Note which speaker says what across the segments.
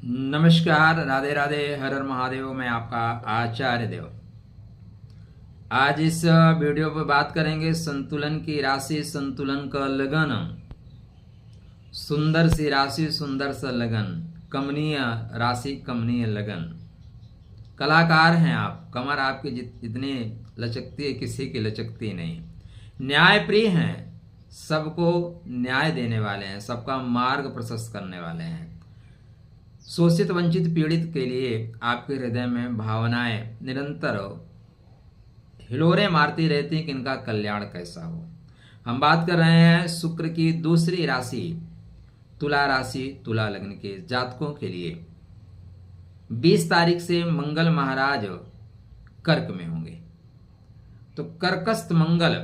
Speaker 1: नमस्कार, राधे राधे, हर हर महादेव। मैं आपका आचार्य देव। आज इस वीडियो पर बात करेंगे संतुलन की राशि, संतुलन का लगन। सुंदर सी राशि, सुंदर सा लगन, कमनीय राशि, कमनीय लगन। कलाकार हैं आप, कमर आपकी जितनी लचकती है किसी की लचकती नहीं। न्याय प्रिय हैं, सबको न्याय देने वाले हैं, सबका मार्ग प्रशस्त करने वाले हैं। शोषित वंचित पीड़ित के लिए आपके हृदय में भावनाएं निरंतर हिलोरे मारती रहती हैं कि इनका कल्याण कैसा हो। हम बात कर रहे हैं शुक्र की दूसरी राशि तुला राशि, तुला लग्न के जातकों के लिए 20 तारीख से मंगल महाराज कर्क में होंगे। तो कर्कस्थ मंगल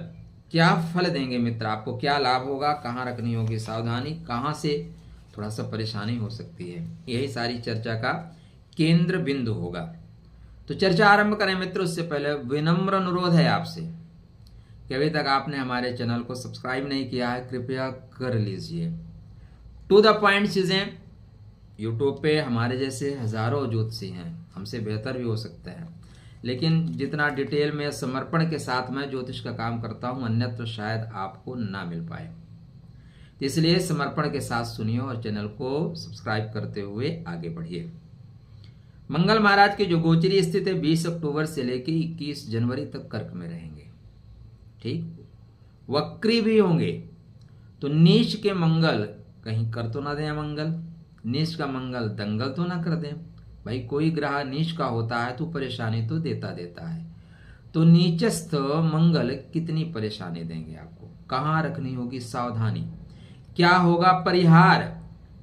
Speaker 1: क्या फल देंगे मित्र, आपको क्या लाभ होगा, कहाँ रखनी होगी सावधानी, कहाँ से थोड़ा सा परेशानी हो सकती है, यही सारी चर्चा का केंद्र बिंदु होगा। तो चर्चा आरंभ करें मित्र, उससे पहले विनम्र अनुरोध है आपसे कि अभी तक आपने हमारे चैनल को सब्सक्राइब नहीं किया है, कृपया कर लीजिए। टू द पॉइंट चीजें। यूट्यूब पे हमारे जैसे हजारों ज्योतिषी हैं, हमसे बेहतर भी हो सकते हैं, लेकिन जितना डिटेल में समर्पण के साथ मैं ज्योतिष का काम करता हूं, अन्यत्र शायद आपको ना मिल पाए। इसलिए समर्पण के साथ सुनिए और चैनल को सब्सक्राइब करते हुए आगे बढ़िए। मंगल महाराज की जो गोचरी स्थित है 20 अक्टूबर से लेकर 21 जनवरी तक कर्क में रहेंगे। ठीक, वक्री भी होंगे। तो नीच के मंगल कहीं कर तो ना दें मंगल, नीच का मंगल दंगल तो ना कर दें। भाई कोई ग्रह नीच का होता है तो परेशानी तो देता है। तो नीचस्थ मंगल कितनी परेशानी देंगे आपको, कहाँ रखनी होगी सावधानी, क्या होगा परिहार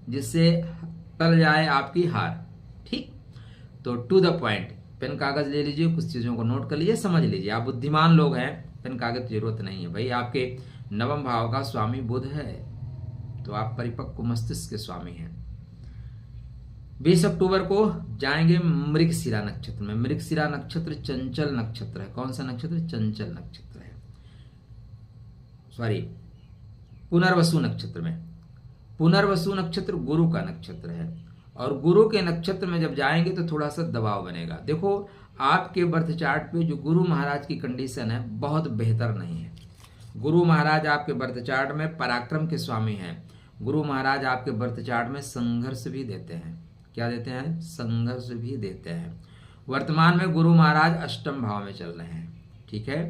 Speaker 1: जिससे टल जाए आपकी हार। ठीक, तो टू द पॉइंट, पेन कागज ले लीजिए, कुछ चीजों को नोट कर लीजिए, समझ लीजिए। आप बुद्धिमान लोग हैं, पेन कागज की जरूरत नहीं है। भाई आपके नवम भाव का स्वामी बुध है, तो आप परिपक्व मस्तिष्क के स्वामी हैं। 20 अक्टूबर को जाएंगे मृगशिरा नक्षत्र में। मृगशिरा नक्षत्र चंचल नक्षत्र है। कौन सा नक्षत्र? चंचल नक्षत्र है, सॉरी पुनर्वसु नक्षत्र में। पुनर्वसु नक्षत्र गुरु का नक्षत्र है, और गुरु के नक्षत्र में जब जाएंगे तो थोड़ा सा दबाव बनेगा। देखो आपके बर्थ चार्ट पे जो गुरु महाराज की कंडीशन है बहुत बेहतर नहीं है। गुरु महाराज आपके बर्थ चार्ट में पराक्रम के स्वामी हैं। गुरु महाराज आपके बर्थ चार्ट में संघर्ष भी देते हैं। क्या देते हैं? संघर्ष भी देते हैं। वर्तमान में गुरु महाराज अष्टम भाव में चल रहे हैं। ठीक है,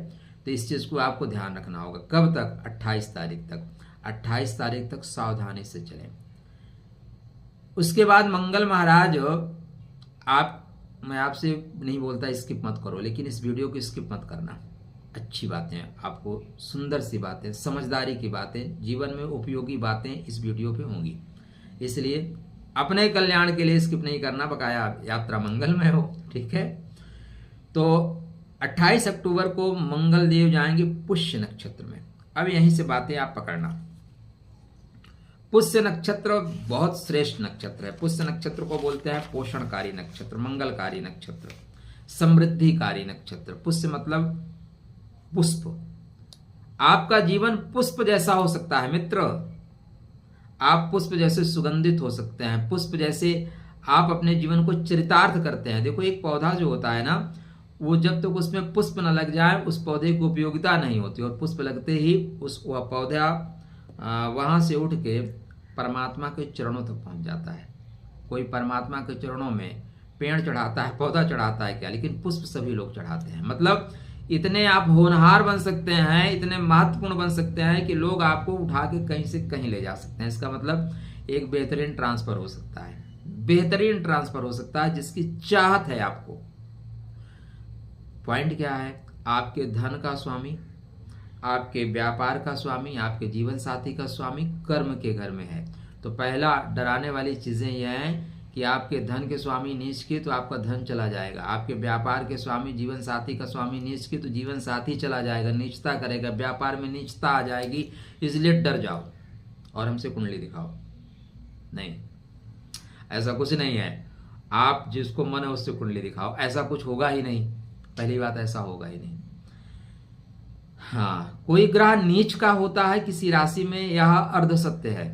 Speaker 1: तो इस चीज को आपको ध्यान रखना होगा। कब तक? 28 तारीख तक। 28 तारीख तक सावधानी से चलें। उसके बाद मंगल महाराज मैं आपसे नहीं बोलता स्किप मत करो, लेकिन इस वीडियो को स्किप मत करना। अच्छी बातें, आपको सुंदर सी बातें, समझदारी की बातें, जीवन में उपयोगी बातें इस वीडियो पे होंगी, इसलिए अपने कल्याण के लिए स्किप नहीं करना, बकाया यात्रा मंगलमय हो। ठीक है, तो 28 अक्टूबर को मंगल देव जाएंगे पुष्य नक्षत्र में। अब यहीं से बातें आप पकड़ना। पुष्य नक्षत्र बहुत श्रेष्ठ नक्षत्र है। पुष्य नक्षत्र को बोलते हैं पोषणकारी नक्षत्र, मंगलकारी नक्षत्र, समृद्धिकारी नक्षत्र। पुष्य मतलब पुष्प। आपका जीवन पुष्प जैसा हो सकता है मित्र। आप पुष्प जैसे सुगंधित हो सकते हैं, पुष्प जैसे आप अपने जीवन को चरितार्थ करते हैं। देखो एक पौधा जो होता है ना, वो जब तक उसमें पुष्प न लग जाए उस पौधे की उपयोगिता नहीं होती, और पुष्प लगते ही वह पौधा वहां से उठ के परमात्मा के चरणों तक पहुंच जाता है। कोई परमात्मा के चरणों में पेड़ चढ़ाता है, पौधा चढ़ाता है क्या, लेकिन पुष्प सभी लोग चढ़ाते हैं। मतलब इतने आप होनहार बन सकते हैं, इतने महत्वपूर्ण बन सकते हैं कि लोग आपको उठा के कहीं से कहीं ले जा सकते हैं। इसका मतलब एक बेहतरीन ट्रांसफर हो सकता है, बेहतरीन ट्रांसफर हो सकता है जिसकी चाहत है आपको। पॉइंट क्या है? आपके धन का स्वामी, आपके व्यापार का स्वामी, आपके जीवन साथी का स्वामी कर्म के घर में है। तो पहला डराने वाली चीजें यह हैं कि आपके धन के स्वामी नीच के तो आपका धन चला जाएगा। आपके व्यापार के स्वामी, जीवन साथी का स्वामी नीच के तो जीवन साथी चला जाएगा, नीचता करेगा, व्यापार में नीचता आ जाएगी। इसलिए डर जाओ और हमसे कुंडली दिखाओ। नहीं, ऐसा कुछ नहीं है। आप जिसको मन है उससे कुंडली दिखाओ, ऐसा कुछ होगा ही नहीं। पहली बात, ऐसा होगा ही नहीं। हाँ, कोई ग्रह नीच का होता है किसी राशि में, यह अर्ध सत्य है।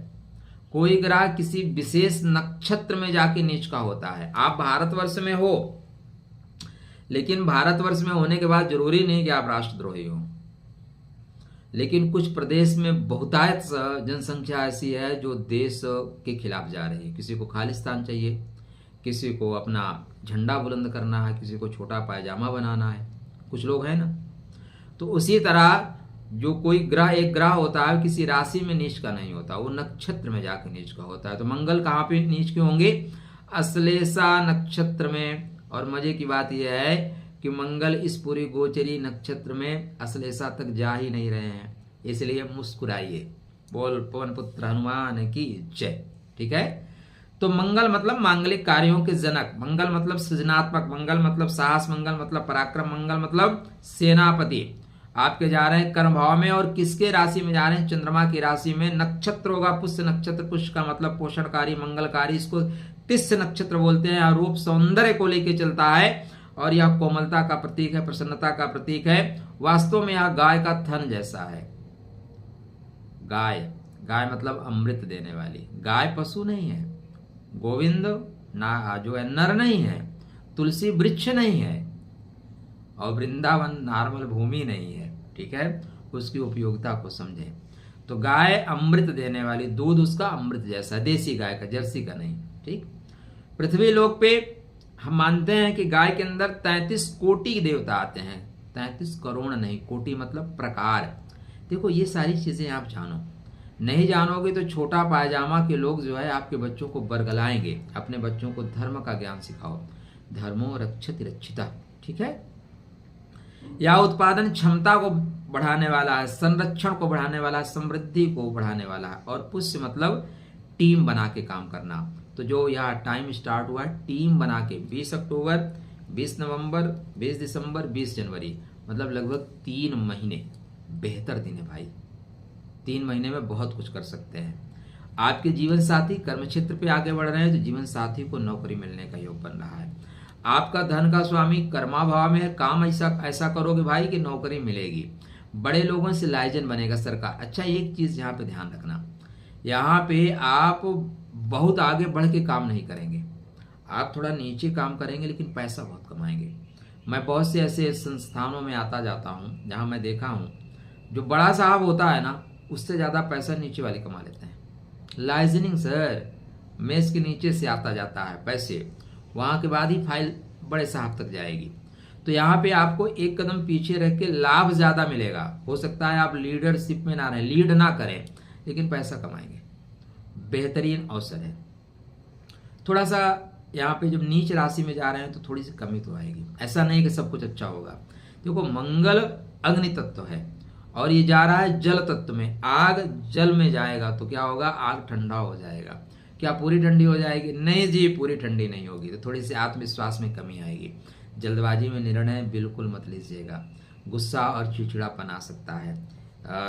Speaker 1: कोई ग्रह किसी विशेष नक्षत्र में जाके नीच का होता है। आप भारतवर्ष में हो, लेकिन भारतवर्ष में होने के बाद जरूरी नहीं कि आप राष्ट्रद्रोही हो। लेकिन कुछ प्रदेश में बहुतायत जनसंख्या ऐसी है जो देश के खिलाफ जा रही है। किसी को खालिस्तान चाहिए, किसी को अपना झंडा बुलंद करना है, किसी को छोटा पायजामा बनाना है, कुछ लोग हैं ना। तो उसी तरह जो कोई ग्रह, एक ग्रह होता है किसी राशि में नीच का नहीं होता, वो नक्षत्र में जाकर नीच का होता है। तो मंगल कहाँ पे नीच के होंगे? अश्लेषा नक्षत्र में। और मजे की बात यह है कि मंगल इस पूरी गोचरी नक्षत्र में अश्लेषा तक जा ही नहीं रहे हैं, इसलिए मुस्कुराइए। बोल पवन पुत्र हनुमान की जय। ठीक है, तो मंगल मतलब मांगलिक कार्यों के जनक, मंगल मतलब सृजनात्मक, मंगल मतलब साहस, मंगल मतलब पराक्रम, मंगल मतलब सेनापति। आपके जा रहे हैं कर्म भाव में, और किसके राशि में जा रहे हैं? चंद्रमा की राशि में। नक्षत्र होगा पुष्य नक्षत्र, पुष्य का मतलब पोषणकारी, मंगलकारी, इसको तिस्य नक्षत्र बोलते हैं। और रूप सौंदर्य को लेके चलता है, और यह कोमलता का प्रतीक है, प्रसन्नता का प्रतीक है। वास्तव में यह गाय का थन जैसा है। गाय, गाय मतलब अमृत देने वाली। गाय पशु नहीं है, गोविंद ना जो है नर नहीं है, तुलसी वृक्ष नहीं है, और वृंदावन नॉर्मल भूमि नहीं है। ठीक है, उसकी उपयोगिता को समझें। तो गाय अमृत देने वाली, दूध उसका अमृत जैसा, देसी गाय का, जर्सी का नहीं। ठीक, पृथ्वी लोक पे हम मानते हैं कि गाय के अंदर 33 कोटि देवता आते हैं। 33 करोड़ नहीं, कोटि मतलब प्रकार। देखो ये सारी चीजें आप जानो, नहीं जानोगे तो छोटा पायजामा के लोग जो है आपके बच्चों को बरगलाएंगे। अपने बच्चों को धर्म का ज्ञान सिखाओ। धर्मो रक्षति रक्षिता। ठीक है, या उत्पादन क्षमता को बढ़ाने वाला है, संरक्षण को बढ़ाने वाला है, समृद्धि को बढ़ाने वाला है। और पुष्य मतलब टीम बना के काम करना। तो जो यह टाइम स्टार्ट हुआ है टीम बना के, 20 अक्टूबर, 20 नवंबर, 20 दिसंबर, 20 जनवरी, मतलब लगभग 3 महीने बेहतर दिन है भाई। 3 महीने में बहुत कुछ कर सकते हैं। आपके जीवन साथी कर्म क्षेत्र पे आगे बढ़ रहे हैं, तो जीवन साथी को नौकरी मिलने का योग बन रहा है। आपका धन का स्वामी कर्मा भाव में है, काम ऐसा करोगे भाई कि नौकरी मिलेगी। बड़े लोगों से लाइजन बनेगा सरकार। अच्छा, एक चीज यहाँ पे ध्यान रखना, यहाँ पे आप बहुत आगे बढ़ के काम नहीं करेंगे, आप थोड़ा नीचे काम करेंगे, लेकिन पैसा बहुत कमाएंगे। मैं बहुत से ऐसे संस्थानों में आता जाता हूँ जहाँ मैं देखा हूँ, जो बड़ा साहब होता है ना, उससे ज्यादा पैसा नीचे वाले कमा लेते हैं। लाइजनिंग सर, मेज के नीचे से आता जाता है पैसे, वहां के बाद ही फाइल बड़े साहब तक जाएगी। तो यहाँ पे आपको एक कदम पीछे रख के लाभ ज्यादा मिलेगा। हो सकता है आप लीडरशिप में ना रहें, लीड ना करें, लेकिन पैसा कमाएंगे। बेहतरीन अवसर है। थोड़ा सा यहाँ पे जब नीच राशि में जा रहे हैं तो थोड़ी सी कमी तो आएगी, ऐसा नहीं कि सब कुछ अच्छा होगा। देखो मंगल अग्नि तत्व है, और ये जा रहा है जल तत्व में। आग जल में जाएगा तो क्या होगा? आग ठंडा हो जाएगा। क्या पूरी ठंडी हो जाएगी? नहीं जी, पूरी ठंडी नहीं होगी। तो थोड़ी सी आत्मविश्वास में कमी आएगी। जल्दबाजी में निर्णय बिल्कुल मत लीजिएगा, गुस्सा और चिड़चिड़ापन आ सकता है।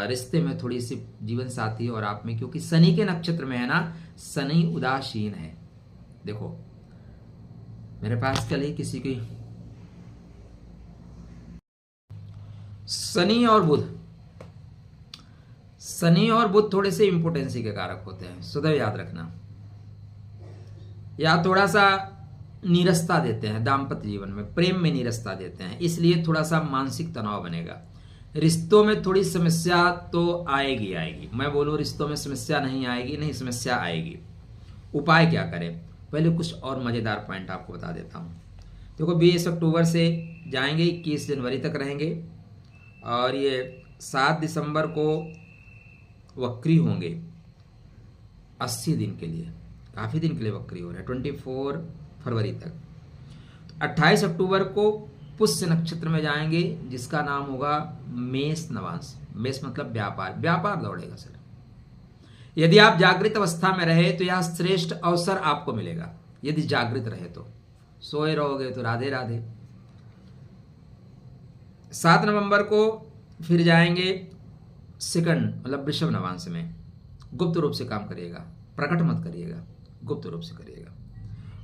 Speaker 1: रिश्ते में थोड़ी सी जीवन साथी और आप में, क्योंकि शनि के नक्षत्र में है ना, शनि उदासीन है। देखो मेरे पास कल ही किसी की शनि और बुध थोड़े से इंपोर्टेंसी के कारक होते हैं, सदैव याद रखना। या थोड़ा सा नीरसता देते हैं दाम्पत्य जीवन में, प्रेम में नीरसता देते हैं, इसलिए थोड़ा सा मानसिक तनाव बनेगा। रिश्तों में थोड़ी समस्या तो आएगी। मैं बोलूं रिश्तों में समस्या नहीं आएगी, नहीं, समस्या आएगी। उपाय क्या करें? पहले कुछ और मजेदार पॉइंट आपको बता देता हूं। देखो 20 अक्टूबर से जाएंगे, 21 जनवरी तक रहेंगे, और ये 7 दिसंबर को वक्री होंगे 80 दिन के लिए, काफी दिन के लिए वक्री हो रहे हैं, 24 फरवरी तक। 28 अक्टूबर को पुष्य नक्षत्र में जाएंगे, जिसका नाम होगा मेष नवांश। मेष मतलब व्यापार दौड़ेगा सर। यदि आप जागृत अवस्था में रहे तो यह श्रेष्ठ अवसर आपको मिलेगा। यदि जागृत रहे तो, सोए रहोगे तो राधे राधे। 7 नवंबर को फिर जाएंगे सेकंड मतलब वृषभ नवांश में। गुप्त रूप से काम करिएगा, प्रकट मत करिएगा, गुप्त रूप से करिएगा।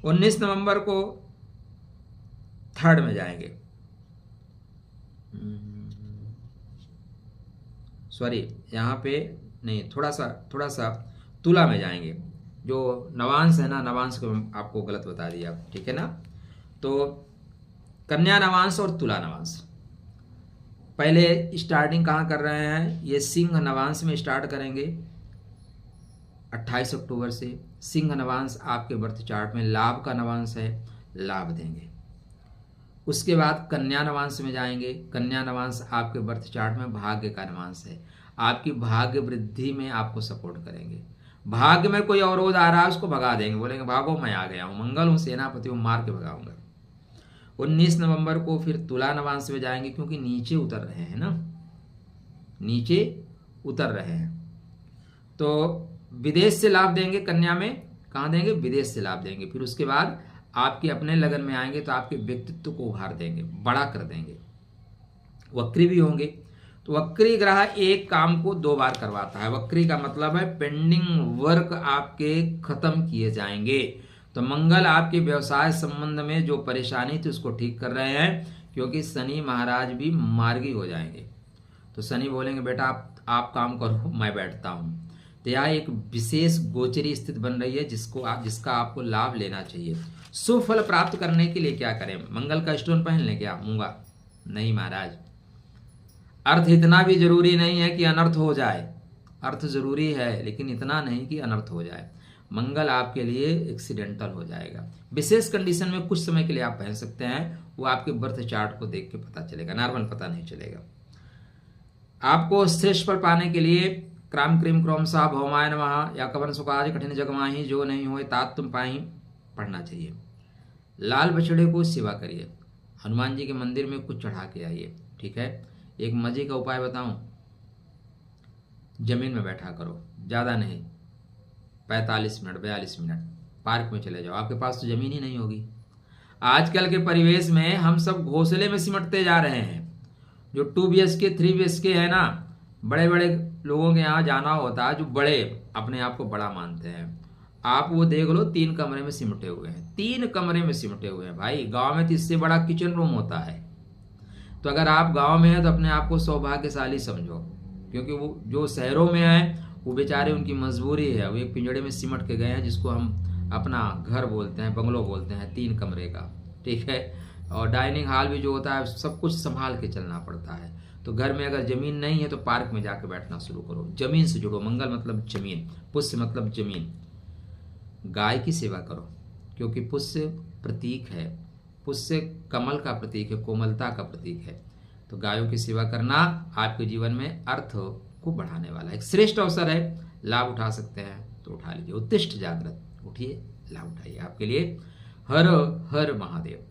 Speaker 1: 19 नवंबर को थर्ड में जाएंगे, सॉरी यहाँ पे नहीं, थोड़ा सा तुला में जाएंगे। जो नवांश है ना, नवांश को आपको गलत बता दिया, ठीक है ना। तो कन्या नवांश और तुला नवांश, पहले स्टार्टिंग कहाँ कर रहे हैं, ये सिंह नवांश में स्टार्ट करेंगे 28 अक्टूबर से। सिंह नवांश आपके बर्थ चार्ट में लाभ का नवांश है, लाभ देंगे। उसके बाद कन्या नवांश में जाएंगे। कन्या नवांश आपके बर्थ चार्ट में भाग्य का नवांश है, आपकी भाग्य वृद्धि में आपको सपोर्ट करेंगे। भाग्य में कोई अवरोध आ रहा है उसको भगा देंगे, बोलेंगे भागो मैं आ गया हूँ, मंगल हूँ, सेनापति हूँ, मार के भगाऊंगा। 19 नवंबर को फिर तुला नवांश में जाएंगे, क्योंकि नीचे उतर रहे हैं ना, नीचे उतर रहे हैं। तो विदेश से लाभ देंगे, कन्या में कहाँ देंगे, विदेश से लाभ देंगे। फिर उसके बाद आपके अपने लगन में आएंगे तो आपके व्यक्तित्व को उभार देंगे, बड़ा कर देंगे। वक्री भी होंगे, तो वक्री ग्रह एक काम को 2 बार करवाता है। वक्री का मतलब है पेंडिंग वर्क आपके खत्म किए जाएंगे। तो मंगल आपके व्यवसाय संबंध में जो परेशानी थी उसको ठीक कर रहे हैं, क्योंकि शनि महाराज भी मार्गी हो जाएंगे। तो शनि बोलेंगे बेटा आप काम करो, मैं बैठता हूं। तो यह एक विशेष गोचरी स्थिति बन रही है जिसका आपको लाभ लेना चाहिए। शुभ फल प्राप्त करने के लिए क्या करें, मंगल का स्टोन पहन लें क्या, मूंगा? नहीं महाराज, अर्थ इतना भी जरूरी नहीं है कि अनर्थ हो जाए। अर्थ जरूरी है लेकिन इतना नहीं कि अनर्थ हो जाए। मंगल आपके लिए एक्सीडेंटल हो जाएगा। विशेष कंडीशन में कुछ समय के लिए आप पहन सकते हैं, वो आपके बर्थ चार्ट को देख के पता चलेगा, नॉर्मल पता नहीं चलेगा। आपको श्रेष्ठ फल पाने के लिए क्राम क्रीम क्रोम सा भौमाय नमः या कवन सुकाज कठिन जगमाही जो नहीं होए तात तुम पाही पढ़ना चाहिए। लाल बछड़े को सेवा करिए, हनुमान जी के मंदिर में कुछ चढ़ा के आइए, ठीक है। एक मजे का उपाय बताऊं, जमीन में बैठा करो, ज़्यादा नहीं, 45 मिनट 42 मिनट पार्क में चले जाओ। आपके पास तो जमीन ही नहीं होगी। आजकल के परिवेश में हम सब घोंसले में सिमटते जा रहे हैं। जो 2 BHK 3 BHK है ना, बड़े बड़े लोगों के यहाँ जाना होता है, जो बड़े अपने आप को बड़ा मानते हैं। आप वो देख लो, 3 कमरे में सिमटे हुए हैं, 3 कमरे में सिमटे हुए हैं। भाई गांव में तो इससे बड़ा किचन रूम होता है। तो अगर आप गांव में हैं तो अपने आप को सौभाग्यशाली समझो, क्योंकि वो जो शहरों में है वो बेचारे, उनकी मजबूरी है, वो एक पिंजड़े में सिमट के गए हैं, जिसको हम अपना घर बोलते हैं, बंगलो बोलते हैं, 3 कमरे का, ठीक है। और डाइनिंग हॉल भी जो होता है सब कुछ संभाल के चलना पड़ता है। तो घर में अगर जमीन नहीं है तो पार्क में जाके बैठना शुरू करो, जमीन से जुड़ो। मंगल मतलब जमीन, पुष्य मतलब जमीन। गाय की सेवा करो, क्योंकि पुष्य प्रतीक है, पुष्य कमल का प्रतीक है, कोमलता का प्रतीक है। तो गायों की सेवा करना आपके जीवन में अर्थ को बढ़ाने वाला एक श्रेष्ठ अवसर है। लाभ उठा सकते हैं तो उठा लीजिए। उत्तिष्ठ जागृत, उठिए, लाभ उठाइए। आपके लिए हर हर महादेव।